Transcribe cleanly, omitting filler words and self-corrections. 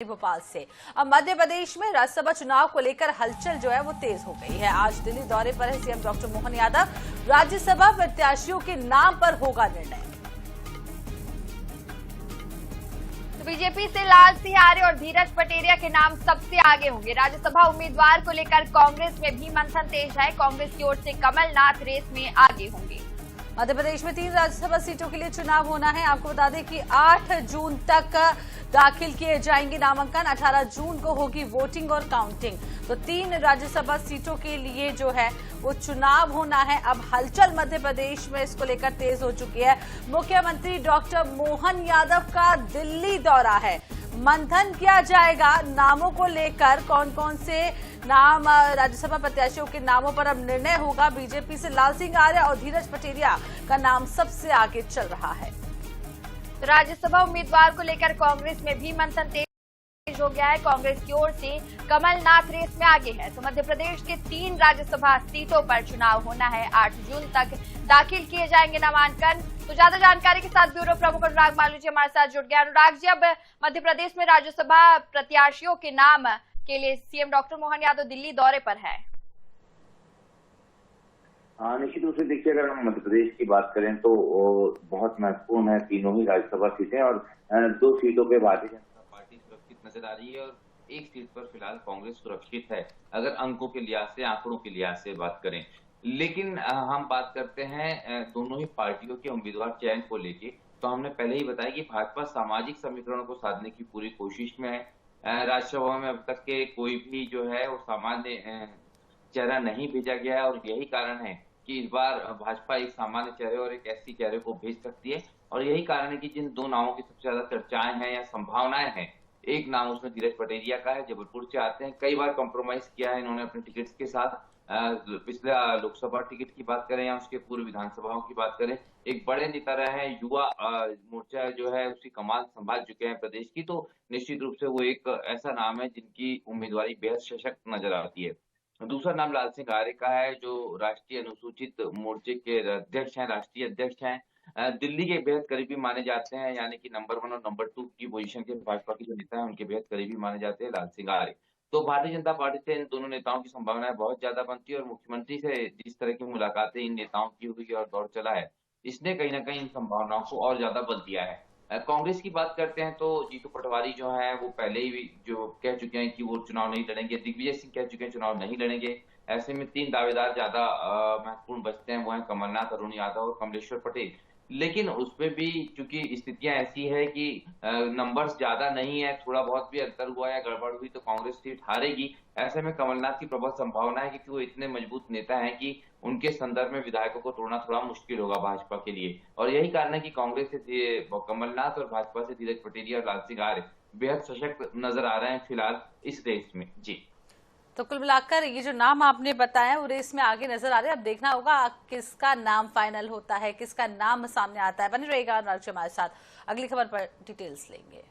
भोपाल से। अब मध्य प्रदेश में राज्यसभा चुनाव को लेकर हलचल जो है वो तेज हो गई है। आज दिल्ली दौरे पर है सीएम डॉक्टर मोहन यादव। राज्यसभा प्रत्याशियों के नाम पर होगा निर्णय। तो बीजेपी से लाल सिंह आर्य और धीरज पटेरिया के नाम सबसे आगे होंगे। राज्यसभा उम्मीदवार को लेकर कांग्रेस में भी मंथन तेज है। कांग्रेस की ओर से कमलनाथ रेस में आगे होंगे। मध्य प्रदेश में 3 राज्यसभा सीटों के लिए चुनाव होना है। आपको बता दें कि 8 जून तक दाखिल किए जाएंगे नामांकन। 18 जून को होगी वोटिंग और काउंटिंग। तो 3 राज्यसभा सीटों के लिए जो है वो चुनाव होना है। अब हलचल मध्य प्रदेश में इसको लेकर तेज हो चुकी है। मुख्यमंत्री डॉक्टर मोहन यादव का दिल्ली दौरा है। मंथन किया जाएगा नामों को लेकर। कौन कौन से नाम राज्यसभा प्रत्याशियों के नामों पर अब निर्णय होगा। बीजेपी से लाल सिंह आर्य और धीरज पटेरिया का नाम सबसे आगे चल रहा है। तो राज्यसभा उम्मीदवार को लेकर कांग्रेस में भी मंथन तेज हो गया है। कांग्रेस की ओर से कमलनाथ रेस में आगे है। तो मध्य प्रदेश के 3 राज्यसभा सीटों पर चुनाव होना है। 8 जून तक दाखिल किए जाएंगे नामांकन। तो ज्यादा जानकारी के साथ ब्यूरो प्रमुख अनुराग मालू जी हमारे साथ जुड़ गए। अनुराग जी, अब मध्य प्रदेश में राज्यसभा प्रत्याशियों के नाम के लिए सीएम डॉक्टर मोहन यादव दिल्ली दौरे पर है। निश्चित रूप से देखिए, अगर हम मध्य प्रदेश की बात करें तो बहुत महत्वपूर्ण है तीनों ही राज्यसभा सीटें, और 2 सीटों पे भारतीय जनता पार्टी सुरक्षित नजर आ रही है और एक सीट पर फिलहाल कांग्रेस सुरक्षित है, अगर अंकों के लिहाज से, आंकड़ों के लिहाज से बात करें। लेकिन हम बात करते हैं दोनों ही पार्टियों के उम्मीदवार चयन को लेके, तो हमने पहले ही बताया कि भाजपा सामाजिक समीकरणों को साधने की पूरी कोशिश में है। राज्यसभा में अब तक के कोई भी जो है वो सामान्य चेहरा नहीं भेजा गया है, और यही कारण है कि इस बार भाजपा एक सामान्य चेहरे और एक ऐसी चेहरे को भेज सकती है। और यही कारण है कि जिन 2 नामों की सबसे ज्यादा चर्चाएं हैं या संभावनाएं हैं, एक नाम उसमें धीरज पटेरिया का है, जबलपुर से आते हैं। कई बार कॉम्प्रोमाइज किया है इन्होंने अपने टिकट्स के साथ। पिछले लोकसभा टिकट की बात करें या उसके पूर्व विधानसभाओं की बात करें, एक बड़े नेता रहे हैं। युवा मोर्चा जो है उसकी कमान संभाल चुके हैं प्रदेश की, तो निश्चित रूप से वो एक ऐसा नाम है जिनकी उम्मीदवारी बेहद सशक्त नजर आती है। दूसरा नाम लाल सिंह आर्य का है, जो राष्ट्रीय अनुसूचित मोर्चे के अध्यक्ष हैं, राष्ट्रीय अध्यक्ष हैं। दिल्ली के बेहद करीबी माने जाते हैं, यानी कि नंबर 1 और नंबर 2 की पोजीशन के भाजपा के जो नेता हैं उनके बेहद करीबी माने जाते हैं लाल सिंह आर्य। तो भारतीय जनता पार्टी से इन दोनों नेताओं की संभावनाएं बहुत ज्यादा बनती है, और मुख्यमंत्री से जिस तरह की मुलाकातें इन नेताओं की हुई और दौर चला है, इसने कहीं ना कहीं इन संभावनाओं को और ज्यादा बल दिया है। कांग्रेस की बात करते हैं तो जीतू पटवारी जो है वो पहले ही जो कह चुके हैं कि वो चुनाव नहीं लड़ेंगे। दिग्विजय सिंह कह चुके हैं चुनाव नहीं लड़ेंगे। ऐसे में 3 दावेदार ज्यादा महत्वपूर्ण बचते हैं, वो हैं कमलनाथ, अरुण यादव और कमलेश्वर पटेल। लेकिन उसमें भी चूंकि स्थितियां ऐसी है कि नंबर्स ज्यादा नहीं है, थोड़ा बहुत भी अंतर हुआ या गड़बड़ हुई तो कांग्रेस सीट हारेगी। ऐसे में कमलनाथ की प्रबल संभावना है, क्योंकि वो इतने मजबूत नेता हैं कि उनके संदर्भ में विधायकों को तोड़ना थोड़ा मुश्किल होगा भाजपा के लिए। और यही कारण है कि कांग्रेस से कमलनाथ और भाजपा से धीरज पटेरिया और लाल सिंह आर्य बेहद सशक्त नजर आ रहे हैं फिलहाल इस रेस में। जी, तो कुल मिलाकर ये जो नाम आपने बताया वो रेस में आगे नजर आ रहे हैं। अब देखना होगा किसका नाम फाइनल होता है, किसका नाम सामने आता है। बने रहेगा अनुराग जी हमारे साथ, अगली खबर पर डिटेल्स लेंगे।